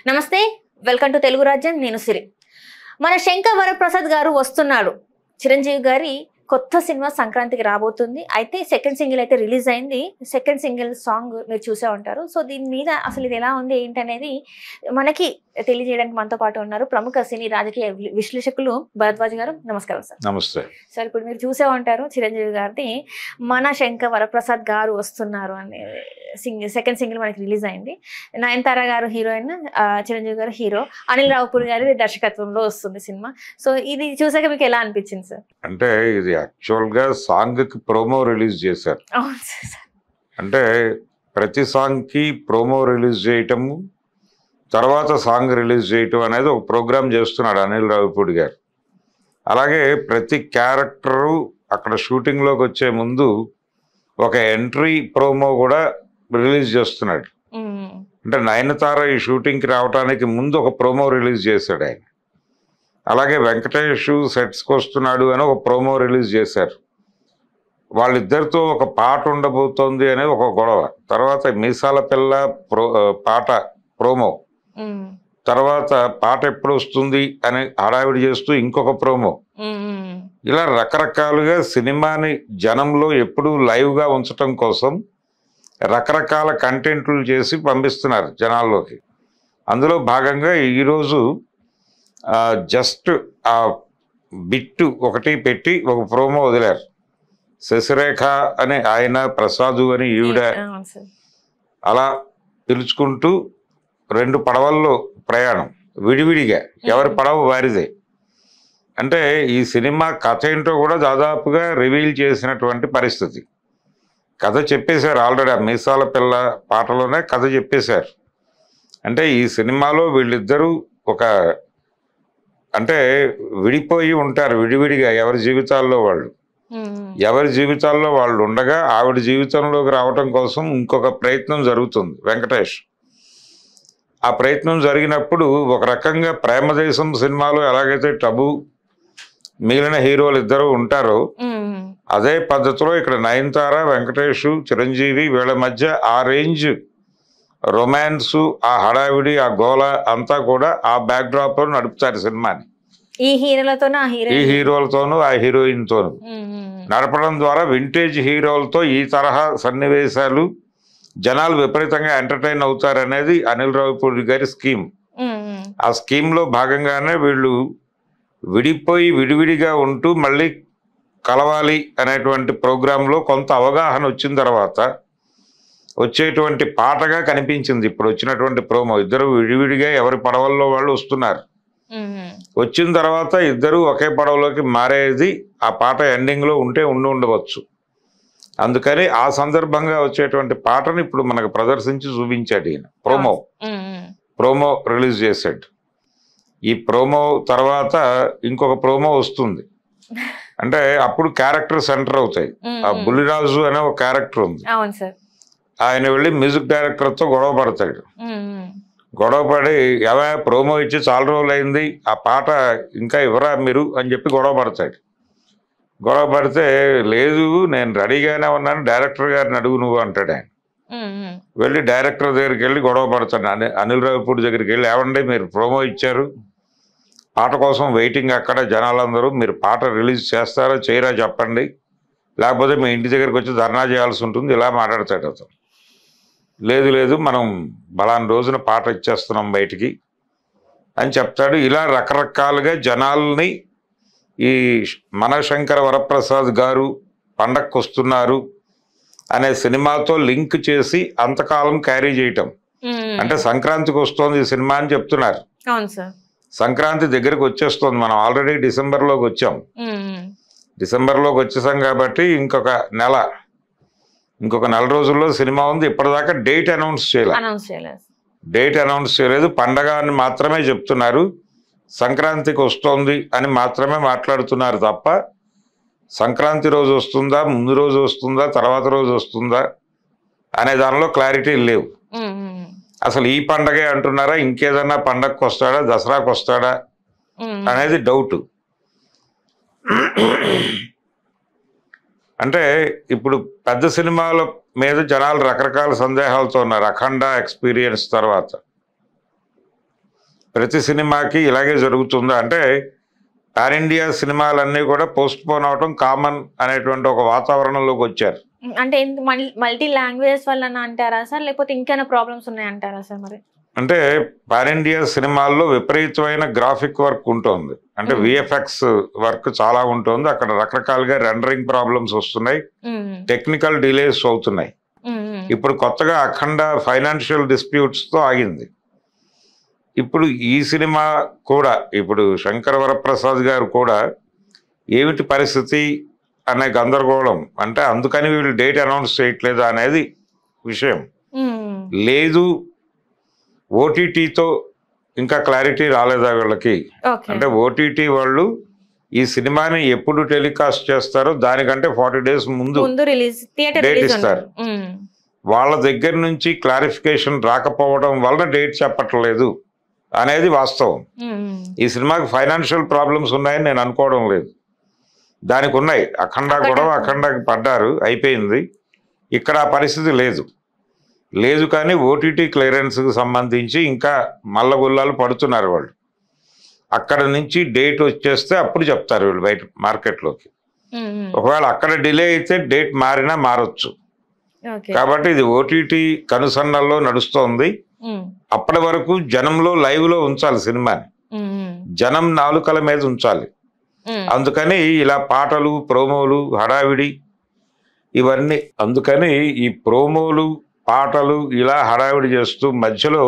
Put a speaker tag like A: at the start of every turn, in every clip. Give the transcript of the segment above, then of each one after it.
A: నమస్తే, welcome to Telugu రాజ్యం. నేను సిరి. మన శంకర్ వరప్రసాద్ గారు వస్తున్నారు. చిరంజీవి గారి కొత్త సినిమా సంక్రాంతికి రాబోతుంది. అయితే సెకండ్ సింగిల్ అయితే రిలీజ్ అయింది. సెకండ్ సింగిల్ సాంగ్ మీరు చూసే ఉంటారు. సో దీని మీద అసలు ఇది ఎలా ఉంది ఏంటనేది మనకి తెలియజేయడానికి మనతో పాటు ఉన్నారు ప్రముఖ సినీ రాజకీయ విశ్లేషకులు భరద్వాజ్ గారు. నమస్కారం సార్.
B: నమస్తే
A: సార్. ఇప్పుడు మీరు చూసే ఉంటారు చిరంజీవి గారిది మన శంకర్ వరప్రసాద్ గారు వస్తున్నారు అనే సెకండ్ సింగిల్ మనకి రిలీజ్ అయింది. నయనతార గారు హీరోయిన్, చిరంజీవి గారు హీరో, అనిల్ రావుపూడి గారి దర్శకత్వంలో వస్తుంది సినిమా. సో ఇది చూసాక మీకు ఎలా అనిపించింది సార్?
B: అంటే ఇది యాక్చువల్ గా సాంగ్ కి ప్రోమో రిలీజ్ చేశారు. అంటే ప్రతి సాంగ్ కి ప్రోమో రిలీజ్ చేయటము, తర్వాత సాంగ్ రిలీజ్ చేయటం అనేది ఒక ప్రోగ్రామ్ చేస్తున్నాడు అనిల్ రావుపూడి గారు. అలాగే ప్రతి క్యారెక్టరు అక్కడ షూటింగ్లోకి వచ్చే ముందు ఒక ఎంట్రీ ప్రోమో కూడా రిలీజ్ చేస్తున్నాడు. అంటే నయనతార ఈ షూటింగ్కి రావడానికి ముందు ఒక ప్రోమో రిలీజ్ చేశాడు ఆయన. అలాగే వెంకటేష్ సెట్స్కి వస్తున్నాడు అని ఒక ప్రోమో రిలీజ్ చేశారు. వాళ్ళిద్దరితో ఒక పాట ఉండబోతోంది అనే ఒక గొడవ. తర్వాత మీసాల పిల్ల పాట ప్రోమో, తర్వాత పాట ఎప్పుడు వస్తుంది అని హడావిడి చేస్తూ ఇంకొక ప్రోమో. ఇలా రకరకాలుగా సినిమాని జనంలో ఎప్పుడు లైవ్గా ఉంచటం కోసం రకరకాల కంటెంట్లు చేసి పంపిస్తున్నారు జనాల్లోకి. అందులో భాగంగా ఈరోజు జస్ట్ ఆ బిట్టు ఒకటి పెట్టి ఒక ప్రోమో వదిలారు. శశిరేఖ అని ఆయన, ప్రసాదు అని ఈవిడ, అలా పిలుచుకుంటూ రెండు పడవల్లో ప్రయాణం విడివిడిగా, ఎవరి పడవ వారిదే. అంటే ఈ సినిమా కథ ఏంటో కూడా దాదాపుగా రివీల్ చేసినటువంటి పరిస్థితి. కథ చెప్పేశారు ఆల్రెడీ. ఆ మీసాల పిల్ల పాటలోనే కథ చెప్పేశారు. అంటే ఈ సినిమాలో వీళ్ళిద్దరూ ఒక అంటే విడిపోయి ఉంటారు విడివిడిగా, ఎవరి జీవితాల్లో వాళ్ళు ఉండగా ఆవిడ జీవితంలోకి రావటం కోసం ఇంకొక ప్రయత్నం జరుగుతుంది వెంకటేష్. ఆ ప్రయత్నం జరిగినప్పుడు ఒక రకంగా ప్రేమదేశం సినిమాలో ఎలాగైతే టబు మిగిలిన హీరోలు ఇద్దరు ఉంటారో అదే పద్ధతిలో ఇక్కడ నయనతార, వెంకటేష్, చిరంజీవి వీళ్ళ మధ్య ఆ రేంజ్ రొమాన్స్, ఆ హడావిడి, ఆ గోల అంతా కూడా ఆ బ్యాక్ డ్రాప్ లో నడుపుతారు సినిమాని. ఈ హీరోలతోనూ ఆ హీరోయిన్ తోనూ నడపడం ద్వారా వింటేజ్ హీరోలతో ఈ తరహా సన్నివేశాలు జనాలు విపరీతంగా ఎంటర్టైన్ అవుతారనేది అనిల్ రావుపూడి గారి స్కీమ్. ఆ స్కీమ్ లో భాగంగానే వీళ్ళు విడిపోయి విడివిడిగా ఉంటూ మళ్ళీ కలవాలి అనేటువంటి ప్రోగ్రాంలో కొంత అవగాహన వచ్చిన తర్వాత వచ్చేటువంటి పాటగా కనిపించింది ఇప్పుడు వచ్చినటువంటి ప్రోమో. ఇద్దరు విడివిడిగా ఎవరి పడవల్లో వాళ్ళు వస్తున్నారు. వచ్చిన తర్వాత ఇద్దరు ఒకే పడవలోకి మారేది ఆ పాట ఎండింగ్ లో ఉంటే ఉండవచ్చు. అందుకని ఆ సందర్భంగా వచ్చేటువంటి పాటను ఇప్పుడు మనకు ప్రదర్శించి చూపించాడు ఈయన. ప్రోమో రిలీజ్ చేశాడు. ఈ ప్రోమో తర్వాత ఇంకొక ప్రోమో వస్తుంది. అంటే అప్పుడు క్యారెక్టర్ సెంటర్ అవుతాయి. ఆ బుల్లిరాజు అనే ఒక క్యారెక్టర్ ఉంది. ఆయన వెళ్ళి మ్యూజిక్ డైరెక్టర్ తో గొడవ పడతాడు. గొడవపడి ఎవరైనా ప్రోమో ఇచ్చి చాలా రోజులు అయింది, ఆ పాట ఇంకా ఇవ్వరా మీరు అని చెప్పి గొడవ పడతాడు. గొడవ పడితే లేదు నేను రెడీగానే ఉన్నాను, డైరెక్టర్ గారిని అడుగు నువ్వు అంటాడు ఆయన. వెళ్ళి డైరెక్టర్ దగ్గరికి వెళ్ళి గొడవ పడతాడు. అనిల్ రావుపూడి దగ్గరికి వెళ్ళి, ఏమండి మీరు ప్రోమో ఇచ్చారు, పాట కోసం వెయిటింగ్ అక్కడ జనాలందరూ, మీరు పాట రిలీజ్ చేస్తారా చేయరా చెప్పండి, లేకపోతే మీ ఇంటి దగ్గరికి వచ్చి ధర్నా చేయాల్సి ఉంటుంది, ఇలా మాట్లాడతాడు అతను. లేదు మనం బలాని రోజున పాట ఇచ్చేస్తున్నాం బయటికి అని చెప్తాడు. ఇలా రకరకాలుగా జనాల్ని ఈ మన శంకర్ వరప్రసాద్ గారు పండక్కి వస్తున్నారు అనే సినిమాతో లింక్ చేసి అంతకాలం క్యారీ చేయటం. అంటే సంక్రాంతికి వస్తోంది ఈ సినిమా అని చెప్తున్నారు. సంక్రాంతి దగ్గరికి వచ్చేస్తుంది. మనం ఆల్రెడీ డిసెంబర్లోకి వచ్చాం. డిసెంబర్లోకి వచ్చేసాం కాబట్టి ఇంకొక నెల రోజుల్లో సినిమా ఉంది. ఇప్పటిదాకా డేట్ అనౌన్స్ చేయలేదు. పండగ అని మాత్రమే చెప్తున్నారు. సంక్రాంతికి వస్తోంది అని మాత్రమే మాట్లాడుతున్నారు తప్ప సంక్రాంతి రోజు వస్తుందా, ముందు రోజు వస్తుందా, తర్వాత రోజు వస్తుందా అనే దానిలో క్లారిటీ లేవు. అసలు ఈ పండగే అంటున్నారా, ఇంకేదన్నా పండగకు వస్తాడా, దసరాకు వస్తాడా అనేది డౌట్. అంటే ఇప్పుడు పెద్ద సినిమాల మీద జనాలు రకరకాల సందేహాలతో ఉన్నారు. అఖండ ఎక్స్పీరియన్స్ తర్వాత ప్రతి సినిమాకి ఇలాగే జరుగుతుందా అంటే పాన్ ఇండియా సినిమాలన్నీ కూడా పోస్ట్ పోన్ అవటం కామన్ అనేటువంటి ఒక వాతావరణంలోకి వచ్చారు.
A: అంటే మల్టీ లాంగ్వేజెస్ వల్ల అంటారా సార్, లేకపోతే ఇంకేమైనా ప్రాబ్లమ్స్ ఉన్నాయంటారా సార్? మరి
B: అంటే పాన్ ఇండియా సినిమాల్లో విపరీతమైన గ్రాఫిక్ వర్క్ ఉంటుంది, అంటే విఎఫ్ఎక్స్ వర్క్ చాలా ఉంటుంది. అక్కడ రకరకాలుగా రెండరింగ్ ప్రాబ్లమ్స్ వస్తున్నాయి, టెక్నికల్ డిలేస్ అవుతున్నాయి. ఇప్పుడు కొత్తగా అఖండ ఫైనాన్షియల్ డిస్ప్యూట్స్తో ఆగింది. ఇప్పుడు ఈ సినిమా కూడా ఇప్పుడు శంకర్ వరప్రసాద్ గారు కూడా ఏమిటి పరిస్థితి అనే గందరగోళం, అంటే అందుకని వీళ్ళు డేట్ అనౌన్స్ చేయట్లేదు అనేది విషయం. లేదు ఓటీటీతో ఇంకా క్లారిటీ రాలేదా వీళ్ళకి అంటే ఓటీటీ వాళ్ళు ఈ సినిమాని ఎప్పుడు టెలికాస్ట్ చేస్తారో దానికంటే 40 days ముందు డేట్ ఇస్తారు. వాళ్ళ దగ్గర నుంచి క్లారిఫికేషన్ రాకపోవడం వల్ల డేట్ చెప్పట్లేదు అనేది వాస్తవం. ఈ సినిమాకి ఫైనాన్షియల్ ప్రాబ్లమ్స్ ఉన్నాయని నేను అనుకోవడం లేదు, దానికి ఉన్నాయి. అఖండ గొడవ అఖండకి పడ్డారు, అయిపోయింది. ఇక్కడ ఆ పరిస్థితి లేదు కానీ ఓటీటీ క్లియరెన్స్కి సంబంధించి ఇంకా మల్లగుల్లాలు పడుతున్నారు వాళ్ళు. అక్కడ నుంచి డేట్ వచ్చేస్తే అప్పుడు చెప్తారు వీళ్ళు బయట మార్కెట్లోకి. ఒకవేళ అక్కడ డిలే అయితే డేట్ మారినా మారొచ్చు. కాబట్టి ఇది ఓటీటీ కనుసన్నల్లో నడుస్తోంది. అప్పటి వరకు జనంలో లైవ్ లో ఉంచాలి సినిమాని, జనం నాలుకల మీద ఉంచాలి. అందుకని ఇలా పాటలు ప్రోమోలు హడావిడి ఇవన్నీ, అందుకని ఈ ప్రోమోలు పాటలు ఇలా హడావిడి చేస్తూ మధ్యలో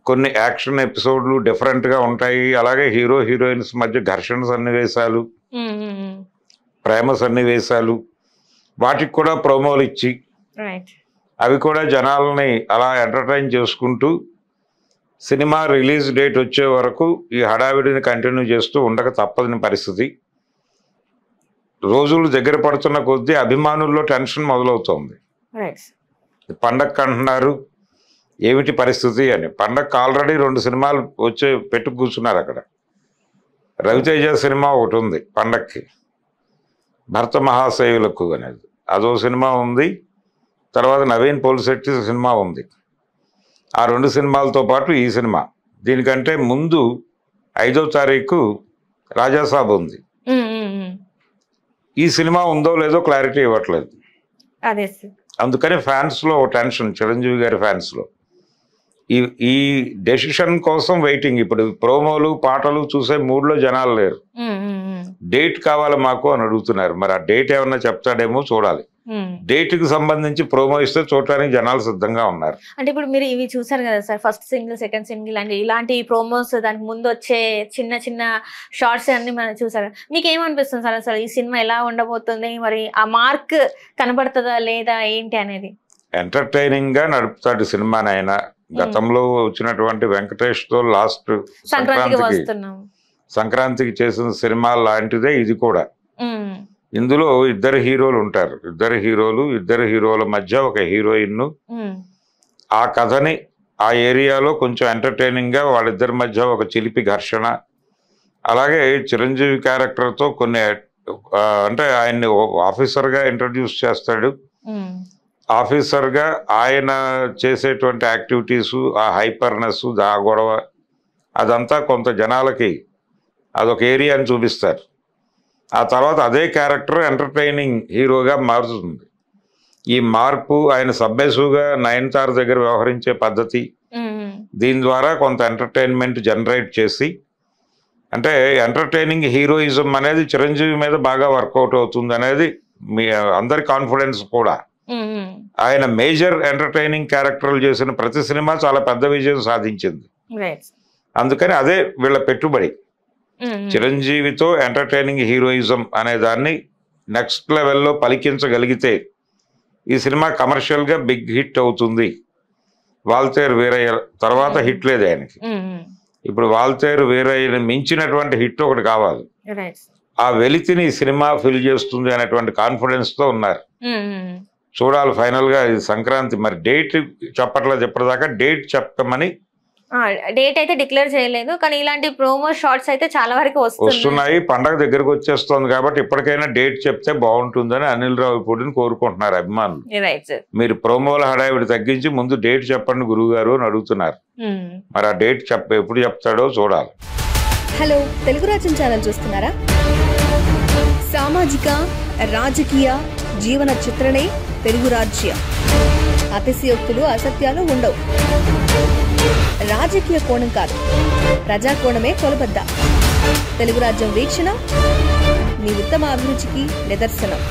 B: కొన్ని యాక్షన్ ఎపిసోడ్లు డిఫరెంట్గా ఉంటాయి. అలాగే హీరో హీరోయిన్స్ మధ్య ఘర్షణ సన్నివేశాలు, ప్రేమ సన్నివేశాలు, వాటికి కూడా ప్రోమోలు ఇచ్చి అవి కూడా జనాలని అలా ఎంటర్టైన్ చేసుకుంటూ సినిమా రిలీజ్ డేట్ వచ్చే వరకు ఈ హడావిడిని కంటిన్యూ చేస్తూ ఉండక తప్పదని పరిస్థితి. రోజులు దగ్గర పడుతున్న కొద్దీ అభిమానుల్లో టెన్షన్ మొదలవుతోంది. పండగ అంటున్నారు, ఏమిటి పరిస్థితి అని. పండగకు ఆల్రెడీ 2 సినిమాలు పెట్టు కూర్చున్నారు అక్కడ. రవితేజ సినిమా ఒకటి ఉంది పండక్కి, భర్త మహాశయులకు అనేది, అదో సినిమా ఉంది. తర్వాత నవీన్ పోలిశెట్టి సినిమా ఉంది. ఆ 2 సినిమాలతో పాటు ఈ సినిమా. దీనికంటే ముందు 5వ తారీఖు రాజాసాబ్ ఉంది. ఈ సినిమా ఉందో లేదో క్లారిటీ ఇవ్వట్లేదు. అందుకని ఫ్యాన్స్లో టెన్షన్, చిరంజీవి గారి ఫ్యాన్స్లో ఈ డెసిషన్ కోసం వెయిటింగ్. ఇప్పుడు ప్రోమోలు పాటలు చూసే మూడ్లో జనాలు లేరు, డేట్ కావాలి మాకు అని అడుగుతున్నారు. మరి ఆ డేట్ ఏమన్నా చెప్తాడేమో చూడాలి. డేట్ కి సంబంధించి ప్రోమో ఇస్తే చూడటానికి జనాలు సిద్ధంగా ఉన్నారు. అంటే
A: ఇప్పుడు మీరు ఇవి చూసారు కదా sir, first single second single అంటే ఇలాంటి ప్రోమోస్, దానికి ముందు వచ్చే చిన్న చిన్న షార్ట్స్ అన్ని మనం చూసారు. మీకు ఏమనిపిస్తుంది సార్ అసలు ఈ సినిమా ఎలా ఉండబోతుంది, మరి ఆ మార్క్ కనబడుతుందా లేదా ఏంటి అనేది?
B: ఎంటర్టైనింగ్ గా నడుపుతాడు సినిమానైనా. గతంలో వచ్చినటువంటి వెంకటేష్ తో లాస్ట్ సంక్రాంతికి చేసిన సినిమా లాంటిదే ఇది కూడా. ఇందులో 2 హీరోలు ఉంటారు, 2 హీరోల మధ్య ఒక హీరోయిన్. ఆ కథని ఆ ఏరియాలో కొంచెం ఎంటర్టైనింగ్ గా వాళ్ళిద్దరి మధ్య ఒక చిలిపి ఘర్షణ. అలాగే చిరంజీవి క్యారెక్టర్తో కొన్ని అంటే ఆయన్ని ఆఫీసర్గా ఇంట్రడ్యూస్ చేస్తాడు. ఆఫీసర్గా ఆయన చేసేటువంటి యాక్టివిటీస్, ఆ హైపర్నెస్, ఆ గొడవ, అదంతా కొంత జనాలకి అదొక ఏరియాని చూపిస్తారు. ఆ తర్వాత అదే క్యారెక్టర్ ఎంటర్టైనింగ్ హీరోగా మారుతుంది. ఈ మార్పు ఆయన సబ్మెసివ్గా నయనతార దగ్గర వ్యవహరించే పద్ధతి, దీని ద్వారా కొంత ఎంటర్టైన్మెంట్ జనరేట్ చేసి, అంటే ఎంటర్టైనింగ్ హీరోయిజం అనేది చిరంజీవి మీద బాగా వర్కౌట్ అవుతుంది అనేది మీ అందరి కాన్ఫిడెన్స్ కూడా. ఆయన మేజర్ ఎంటర్టైనింగ్ క్యారెక్టర్లు చేసిన ప్రతి సినిమా చాలా పెద్ద విజయం సాధించింది. అందుకని అదే వీళ్ళ పెట్టుబడి. చిరంజీవితో ఎంటర్టైనింగ్ హీరోయిజం అనే దాన్ని నెక్స్ట్ లెవెల్లో పలికించగలిగితే ఈ సినిమా కమర్షియల్గా బిగ్ హిట్ అవుతుంది. వాల్తేరు వీరయ్య తర్వాత హిట్ లేదు ఆయనకి. ఇప్పుడు వాల్తేరు వీరయ్యని మించినటువంటి హిట్ ఒకటి కావాలి. ఆ వెలితిని ఈ సినిమా ఫిల్ చేస్తుంది అనేటువంటి కాన్ఫిడెన్స్తో ఉన్నారు. చూడాలి ఫైనల్గా ఇది సంక్రాంతి. మరి డేట్ చెప్పట్లేదు, చెప్పేదాకా డేట్ చెప్పమని.
A: డేట్ అయితే డిక్లేర్ చేయలేదు, కానీ ఇలాంటి ప్రోమో షార్ట్స్ అయితే చాలా వరకు
B: వస్తున్నాయి. పండగ దగ్గరకు వచ్చేస్తుంది కాబట్టి ఇప్పటికైనా డేట్ చెప్తే బాగుంటుందని అనిల్ రావిపూడిని కోరుకుంటున్నారు అభిమానులు. మీరు ప్రోమోల హడావిడి తగ్గించి ముందు డేట్ చెప్పండి గురువు గారు అని అడుగుతున్నారు. మరి ఆ డేట్ ఎప్పుడు చెప్తాడో చూడాలి.
C: హలో, తెలుగు రాజ్యం ఛానల్ చూస్తున్నారా? సామాజిక రాజకీయ జీవన చిత్రణే తెలుగు రాజ్యం. అతిశయోక్తులు అసత్యాలు ఉండవు. రాజకీయ కోణం కాదు, ప్రజా కోణమే కొలబద్ద. తెలుగు రాజ్యం వీక్షణ మీ ఉత్తమ అభిరుచికి నిదర్శనం.